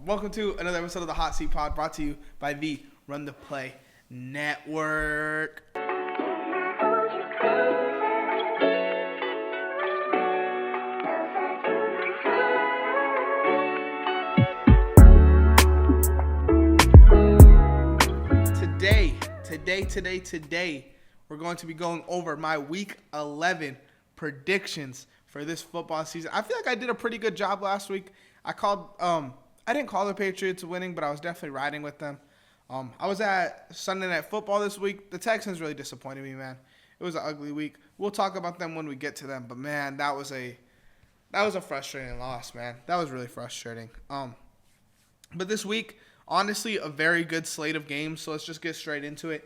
Welcome to another episode of the Hot Seat Pod, brought to you by the Run the Play Network. Today, we're going to be going over my Week 11 predictions for this football season. I feel like I did a pretty good job last week. I didn't call the Patriots winning, but I was definitely riding with them. I was at Sunday Night Football this week. The Texans really disappointed me, man. It was an ugly week. We'll talk about them when we get to them, but man, that was a frustrating loss, man. That was really frustrating. But this week, honestly, a very good slate of games, so let's just get straight into it.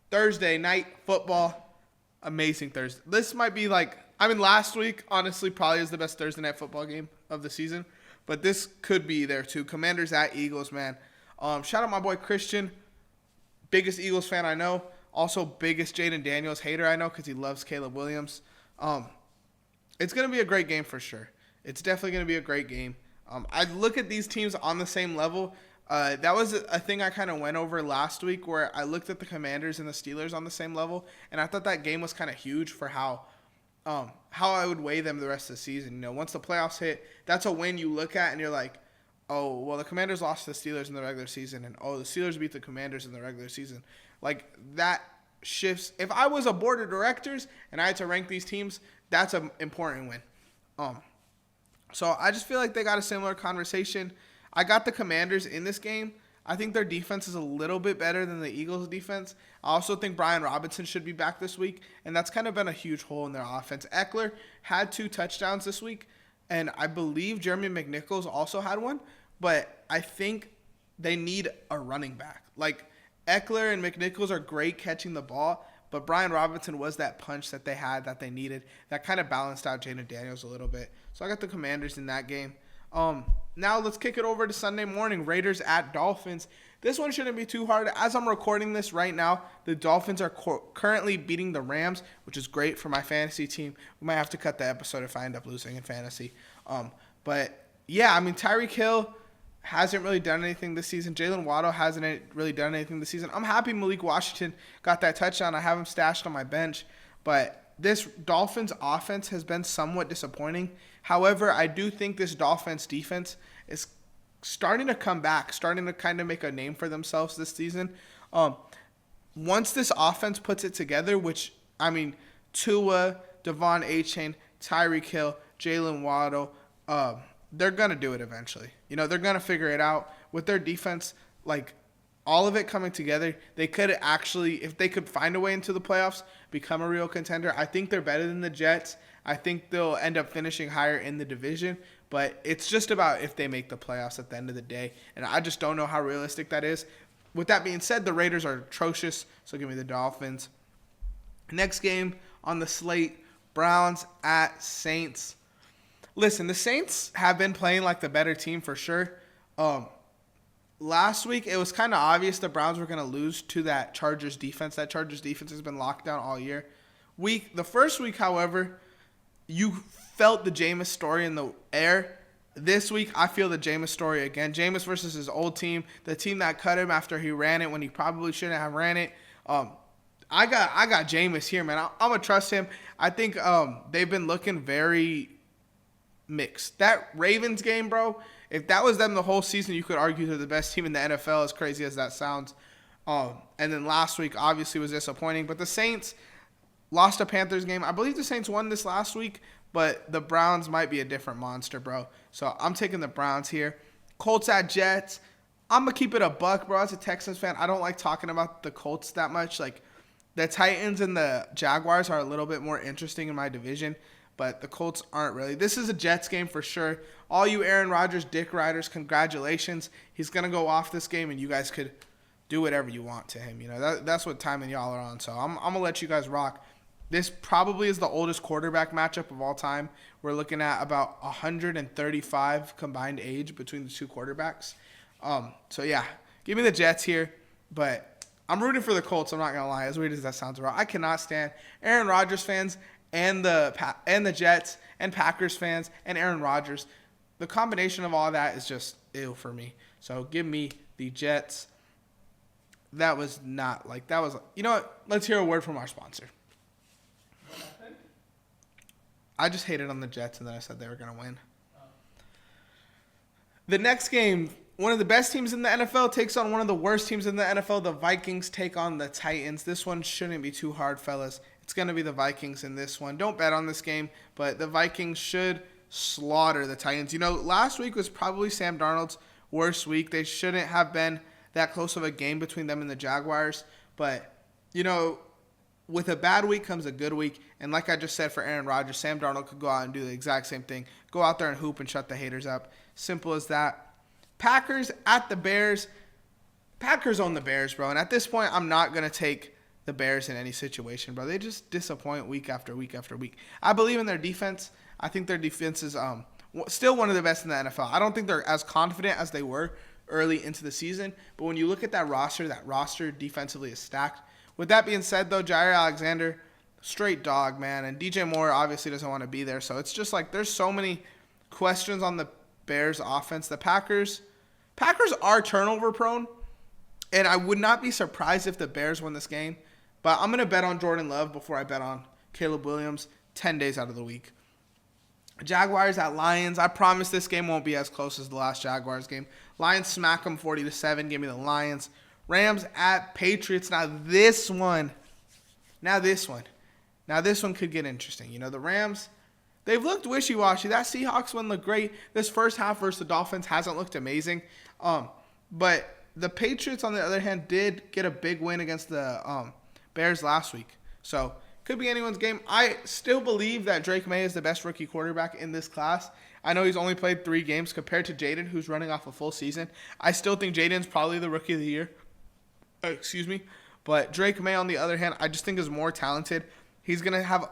Thursday Night Football, amazing Thursday. This might be last week, honestly, probably is the best Thursday Night Football game of the season. But this could be there too. Commanders at Eagles, man. Shout out my boy Christian. Biggest Eagles fan I know. Also biggest Jaden Daniels hater I know because he loves Caleb Williams. It's going to be a great game for sure. It's definitely going to be a great game. I look at these teams on the same level. That was a thing I kind of went over last week where I looked at the Commanders and the Steelers on the same level. And I thought that game was kind of huge for how I would weigh them the rest of the season. You know, once the playoffs hit, that's a win you look at and you're like, oh, well, the Commanders lost to the Steelers in the regular season, and oh, the Steelers beat the Commanders in the regular season. Like, that shifts. If I was a board of directors and I had to rank these teams, that's an important win. So I just feel like they got a similar conversation. I got the Commanders in this game. I think their defense is a little bit better than the Eagles' defense. I also think Brian Robinson should be back this week, and that's kind of been a huge hole in their offense. Eckler had 2 touchdowns this week, and I believe Jeremy McNichols also had one, but I think they need a running back. Like, Eckler and McNichols are great catching the ball, but Brian Robinson was that punch that they had that they needed that kind of balanced out Jaden Daniels a little bit. So I got the Commanders in that game. Now let's kick it over to Sunday morning, Raiders at Dolphins. This one shouldn't be too hard. As I'm recording this right now, the Dolphins are currently beating the Rams, which is great for my fantasy team. We might have to cut the episode if I end up losing in fantasy. But yeah, I mean, Tyreek Hill hasn't really done anything this season. Jalen Waddle hasn't really done anything this season. I'm happy Malik Washington got that touchdown. I have him stashed on my bench, but this Dolphins offense has been somewhat disappointing. However, I do think this Dolphins defense is starting to come back, starting to kind of make a name for themselves this season. Once this offense puts it together, which, I mean, Tua, Devon Achane, Tyreek Hill, Jalen Waddle, they're going to do it eventually. You know, they're going to figure it out. With their defense, like, all of it coming together, they could actually, if they could find a way into the playoffs, become a real contender. I think they're better than the Jets. I think they'll end up finishing higher in the division, but it's just about if they make the playoffs at the end of the day, and I just don't know how realistic that is. With that being said, the Raiders are atrocious, so give me the Dolphins. Next game on the slate, Browns at Saints. Listen, the Saints have been playing like the better team for sure. Last week, it was kind of obvious the Browns were going to lose to that Chargers defense. That Chargers defense has been locked down all year. The first week, however, you felt the Jameis story in the air. This week, I feel the Jameis story again. Jameis versus his old team, the team that cut him after he ran it when he probably shouldn't have ran it. I got Jameis here, man. I'm going to trust him. I think they've been looking very mixed. That Ravens game, bro, if that was them the whole season, you could argue they're the best team in the NFL, as crazy as that sounds. And then last week, obviously, was disappointing. But the Saints lost a Panthers game. I believe the Saints won this last week, but the Browns might be a different monster, bro. So I'm taking the Browns here. Colts at Jets. I'm going to keep it a buck, bro. As a Texans fan, I don't like talking about the Colts that much. Like, the Titans and the Jaguars are a little bit more interesting in my division, but the Colts aren't really. This is a Jets game for sure. All you Aaron Rodgers dick riders, congratulations. He's going to go off this game, and you guys could do whatever you want to him. You know, that's what timing y'all are on. So I'm going to let you guys rock. This probably is the oldest quarterback matchup of all time. We're looking at about 135 combined age between the two quarterbacks. So, yeah, give me the Jets here. But I'm rooting for the Colts, I'm not going to lie. As weird as that sounds, bro. I cannot stand Aaron Rodgers fans and the Jets and Packers fans and Aaron Rodgers. The combination of all that is just ew for me. So give me the Jets. That was not like that was. You know what? Let's hear a word from our sponsor. I just hated on the Jets and then I said they were gonna win. The next game, one of the best teams in the NFL takes on one of the worst teams in the NFL. The Vikings take on the Titans. This one shouldn't be too hard, fellas. It's going to be the Vikings in this one. Don't bet on this game, but the Vikings should slaughter the Titans. You know, last week was probably Sam Darnold's worst week. They shouldn't have been that close of a game between them and the Jaguars. But, you know, with a bad week comes a good week. And like I just said for Aaron Rodgers, Sam Darnold could go out and do the exact same thing. Go out there and hoop and shut the haters up. Simple as that. Packers at the Bears. Packers own the Bears, bro. And at this point, I'm not going to take the Bears in any situation, bro. They just disappoint week after week after week. I believe in their defense. I think their defense is still one of the best in the NFL. I don't think they're as confident as they were early into the season. But when you look at that roster defensively is stacked. With that being said, though, Jair Alexander, straight dog, man. And DJ Moore obviously doesn't want to be there. So it's just like there's so many questions on the Bears offense. The Packers are turnover prone, and I would not be surprised if the Bears win this game. But I'm going to bet on Jordan Love before I bet on Caleb Williams 10 days out of the week. Jaguars at Lions. I promise this game won't be as close as the last Jaguars game. Lions smack them 40-7. Give me the Lions. Rams at Patriots. Now this one could get interesting. You know, the Rams, they've looked wishy-washy. That Seahawks one looked great. This first half versus the Dolphins hasn't looked amazing. But the Patriots, on the other hand, did get a big win against the Bears last week. So, could be anyone's game. I still believe that Drake May is the best rookie quarterback in this class. I know he's only played 3 games compared to Jaden, who's running off a full season. I still think Jaden's probably the rookie of the year. But Drake May, on the other hand, I just think is more talented. He's going to have,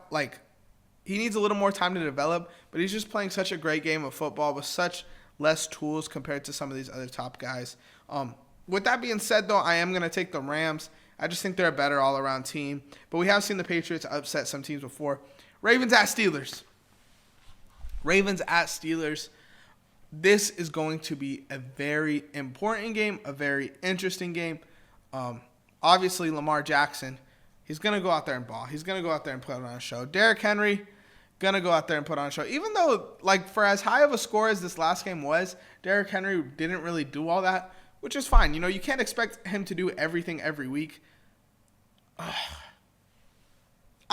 he needs a little more time to develop, but he's just playing such a great game of football with such less tools compared to some of these other top guys. With that being said, though, I am going to take the Rams. I just think they're a better all-around team. But we have seen the Patriots upset some teams before. Ravens at Steelers. This is going to be a very important game, a very interesting game. Obviously, Lamar Jackson, he's going to go out there and ball. He's going to go out there and put on a show. Derrick Henry, going to go out there and put on a show. Even though, for as high of a score as this last game was, Derrick Henry didn't really do all that, which is fine. You know, you can't expect him to do everything every week. I'm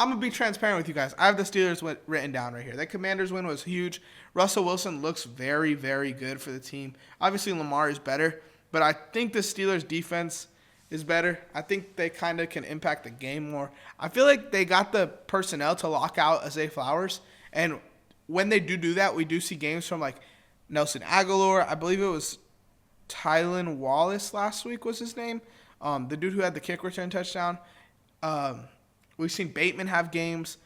going to be transparent with you guys. I have the Steelers written down right here. That Commanders win was huge. Russell Wilson looks very, very good for the team. Obviously, Lamar is better, but I think the Steelers' defense is better. I think they kind of can impact the game more. I feel like they got the personnel to lock out Zay Flowers, and when they do that, we do see games from Nelson Aguilar. I believe it was Tylan Wallace last week was his name. The dude who had the kick return touchdown. We've seen Bateman have games.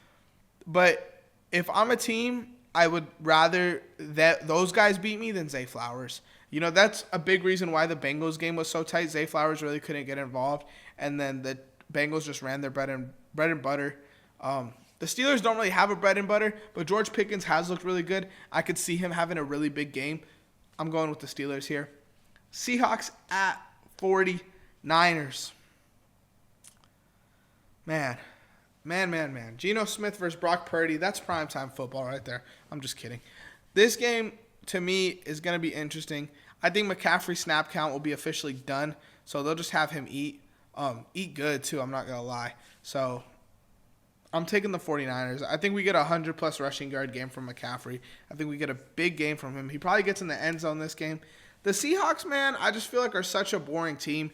But if I'm a team, I would rather that those guys beat me than Zay Flowers. You know, that's a big reason why the Bengals game was so tight. Zay Flowers really couldn't get involved. And then the Bengals just ran their bread and butter. The Steelers don't really have a bread and butter, but George Pickens has looked really good. I could see him having a really big game. I'm going with the Steelers here. Seahawks at 49ers. Man. Geno Smith versus Brock Purdy. That's primetime football right there. I'm just kidding. This game, to me, is going to be interesting. I think McCaffrey's snap count will be officially done, so they'll just have him eat. Eat good, too, I'm not going to lie. So, I'm taking the 49ers. I think we get a 100-plus rushing yard game from McCaffrey. I think we get a big game from him. He probably gets in the end zone this game. The Seahawks, man, I just feel like are such a boring team.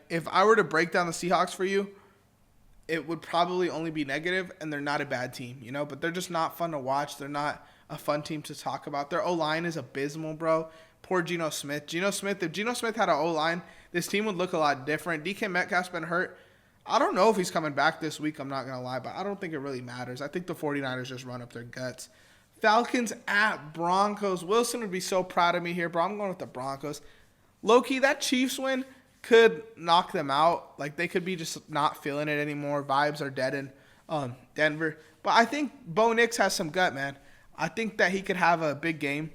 If I were to break down the Seahawks for you, it would probably only be negative, and they're not a bad team, you know? But they're just not fun to watch. They're not a fun team to talk about. Their O-line is abysmal, bro. Poor Geno Smith. If Geno Smith had an O-line, this team would look a lot different. DK Metcalf's been hurt. I don't know if he's coming back this week, I'm not going to lie, but I don't think it really matters. I think the 49ers just run up their guts. Falcons at Broncos. Wilson would be so proud of me here, bro. I'm going with the Broncos. Low-key, that Chiefs win could knock them out. They could be just not feeling it anymore. Vibes are dead in Denver. But I think Bo Nix has some gut, man. I think that he could have a big game.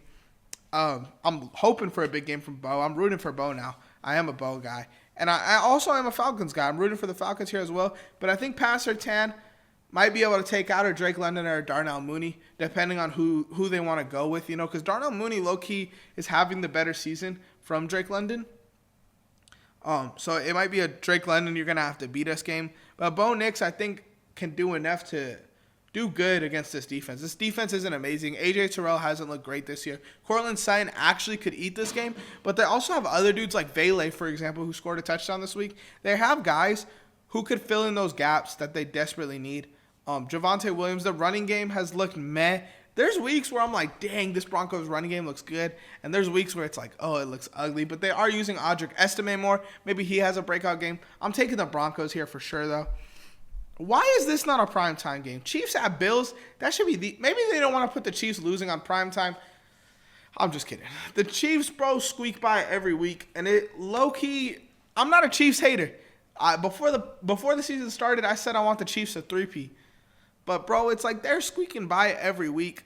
I'm hoping for a big game from Bo. I'm rooting for Bo now. I am a Bo guy. And I also am a Falcons guy. I'm rooting for the Falcons here as well. But I think Pat Surtain might be able to take out a Drake London or a Darnell Mooney, depending on who they want to go with, because Darnell Mooney, low-key, is having the better season from Drake London. So it might be a Drake London you're going to have to beat us game. But Bo Nix, I think, can do enough to do good against this defense. This defense isn't amazing. AJ Terrell hasn't looked great this year. Cortland Sutton actually could eat this game, but they also have other dudes like Vele, for example, who scored a touchdown this week. They have guys who could fill in those gaps that they desperately need. Javonte Williams, the running game has looked meh. There's weeks where I'm like, dang, this Broncos running game looks good. And there's weeks where it's like, oh, it looks ugly. But they are using Audric Estime more. Maybe he has a breakout game. I'm taking the Broncos here for sure, though. Why is this not a primetime game? Chiefs at Bills, that should be maybe they don't want to put the Chiefs losing on primetime. I'm just kidding. The Chiefs, bro, squeak by every week. And it low-key, I'm not a Chiefs hater. Before the season started, I said I want the Chiefs to 3P. But, bro, it's like they're squeaking by every week.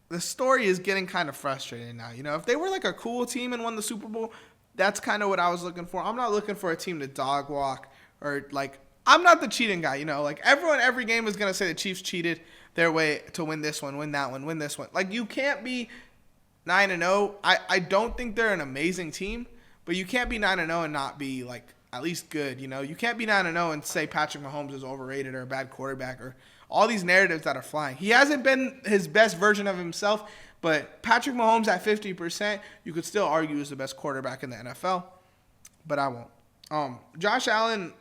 The story is getting kind of frustrating now. If they were like a cool team and won the Super Bowl, that's kind of what I was looking for. I'm not looking for a team to dog walk or like, I'm not the cheating guy, like everyone every game is going to say the Chiefs cheated their way to win this one, win that one, win this one. Like you can't be 9-0. I don't think they're an amazing team, but you can't be 9-0 and not be like at least good, You can't be 9-0 and say Patrick Mahomes is overrated or a bad quarterback or all these narratives that are flying. He hasn't been his best version of himself, but Patrick Mahomes at 50%, you could still argue is the best quarterback in the NFL, but I won't. Josh Allen,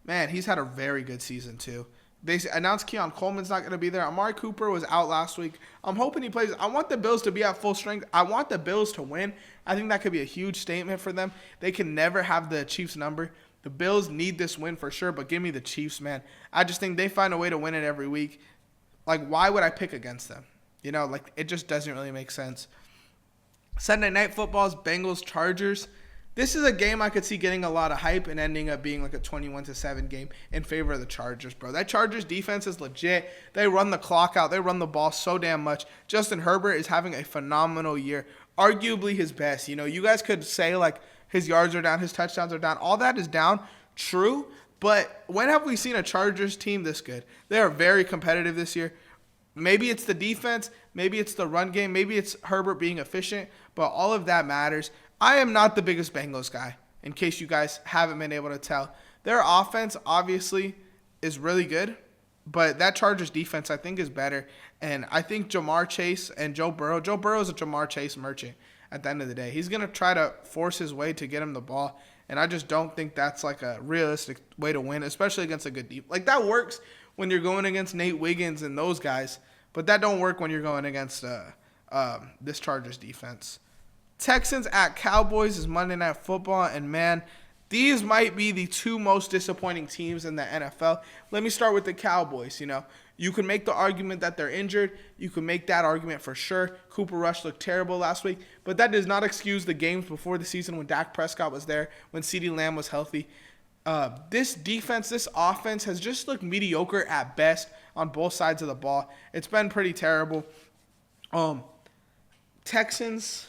man, he's had a very good season, too. They announced Keon Coleman's not going to be there. Amari Cooper was out last week. I'm hoping he plays. I want the Bills to be at full strength. I want the Bills to win. I think that could be a huge statement for them. They can never have the Chiefs number. The Bills need this win for sure, but give me the Chiefs, man. I just think they find a way to win it every week. Like, why would I pick against them? Like, it just doesn't really make sense. Sunday Night Football's Bengals-Chargers. This is a game I could see getting a lot of hype and ending up being like a 21-7 game in favor of the Chargers, bro. That Chargers defense is legit. They run the clock out. They run the ball so damn much. Justin Herbert is having a phenomenal year, arguably his best. You guys could say like his yards are down, his touchdowns are down. All that is down, true, but when have we seen a Chargers team this good? They are very competitive this year. Maybe it's the defense, maybe it's the run game, maybe it's Herbert being efficient, but all of that matters. I am not the biggest Bengals guy, in case you guys haven't been able to tell. Their offense, obviously, is really good, but that Chargers defense, I think, is better. And I think Jamar Chase and Joe Burrow is a Jamar Chase merchant at the end of the day. He's going to try to force his way to get him the ball, and I just don't think that's like a realistic way to win, especially against a good defense. Like, that works when you're going against Nate Wiggins and those guys, but that don't work when you're going against this Chargers defense. Texans at Cowboys is Monday Night Football, and man, these might be the two most disappointing teams in the NFL. Let me start with the Cowboys. You can make the argument that they're injured. You can make that argument for sure. Cooper Rush looked terrible last week, but that does not excuse the games before the season when Dak Prescott was there, when CeeDee Lamb was healthy. This defense, this offense has just looked mediocre at best on both sides of the ball. It's been pretty terrible. Texans.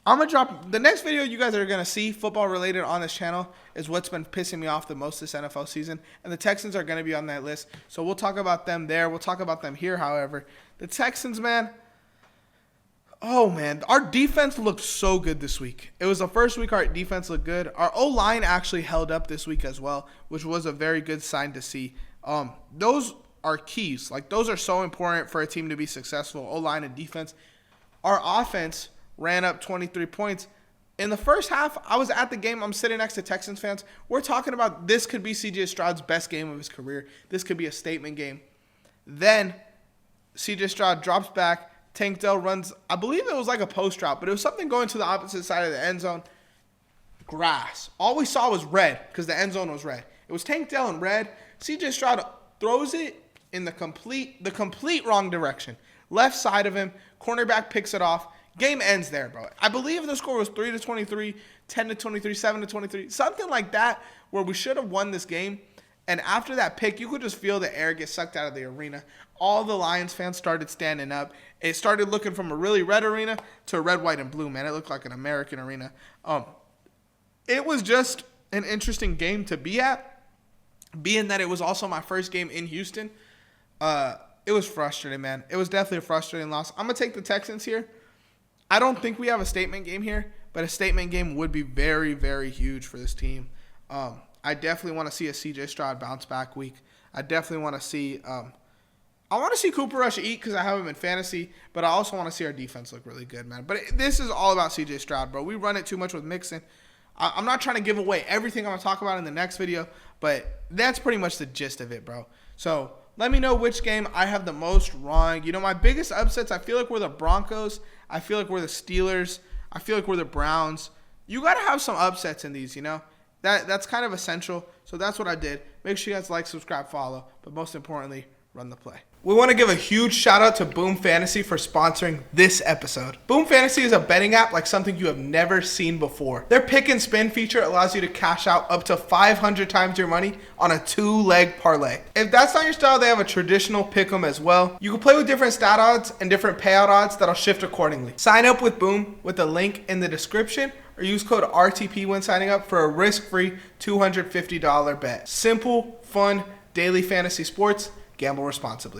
I'm going to drop the next video you guys are going to see football related on this channel is what's been pissing me off the most this NFL season. And the Texans are going to be on that list. So we'll talk about them there. We'll talk about them here, however. The Texans, man. Oh, man. Our defense looked so good this week. It was the first week our defense looked good. Our O-line actually held up this week as well, which was a very good sign to see. Those are keys. Like, those are so important for a team to be successful, O-line and defense. Our offense ran up 23 points. In the first half, I was at the game. I'm sitting next to Texans fans. We're talking about this could be C.J. Stroud's best game of his career. This could be a statement game. Then C.J. Stroud drops back. Tank Dell runs, I believe it was like a post route, but it was something going to the opposite side of the end zone. Grass. All we saw was red because the end zone was red. It was Tank Dell in red. C.J. Stroud throws it in the complete wrong direction. Left side of him, cornerback picks it off. Game ends there, bro. I believe the score was 3-23, 10-23, 7-23, something like that, where we should have won this game. And after that pick, you could just feel the air get sucked out of the arena. All the Lions fans started standing up. It started looking from a really red arena to a red, white, and blue, man. It looked like an American arena. It was just an interesting game to be at, being that it was also my first game in Houston. It was frustrating, man. It was definitely a frustrating loss. I'm going to take the Texans here. I don't think we have a statement game here, but a statement game would be very, very huge for this team. I definitely want to see a C.J. Stroud bounce back week. I definitely want to see I want to see Cooper Rush eat because I have him in fantasy, but I also want to see our defense look really good, man. But this is all about C.J. Stroud, bro. We run it too much with Mixon. I'm not trying to give away everything I'm going to talk about in the next video, but that's pretty much the gist of it, bro. So let me know which game I have the most wrong. You know, my biggest upsets, I feel like we're the Broncos. I feel like we're the Steelers. I feel like we're the Browns. You got to have some upsets in these, you know. That's kind of essential. So that's what I did. Make sure you guys like, subscribe, follow. But most importantly, run the play. We want to give a huge shout out to Boom Fantasy for sponsoring this episode. Boom Fantasy is a betting app like something you have never seen before. Their pick and spin feature allows you to cash out up to 500 times your money on a 2-leg parlay. If that's not your style, they have a traditional pick'em as well. You can play with different stat odds and different payout odds that'll shift accordingly. Sign up with Boom with the link in the description or use code RTP when signing up for a risk-free $250 bet. Simple, fun, daily fantasy sports. Gamble responsibly.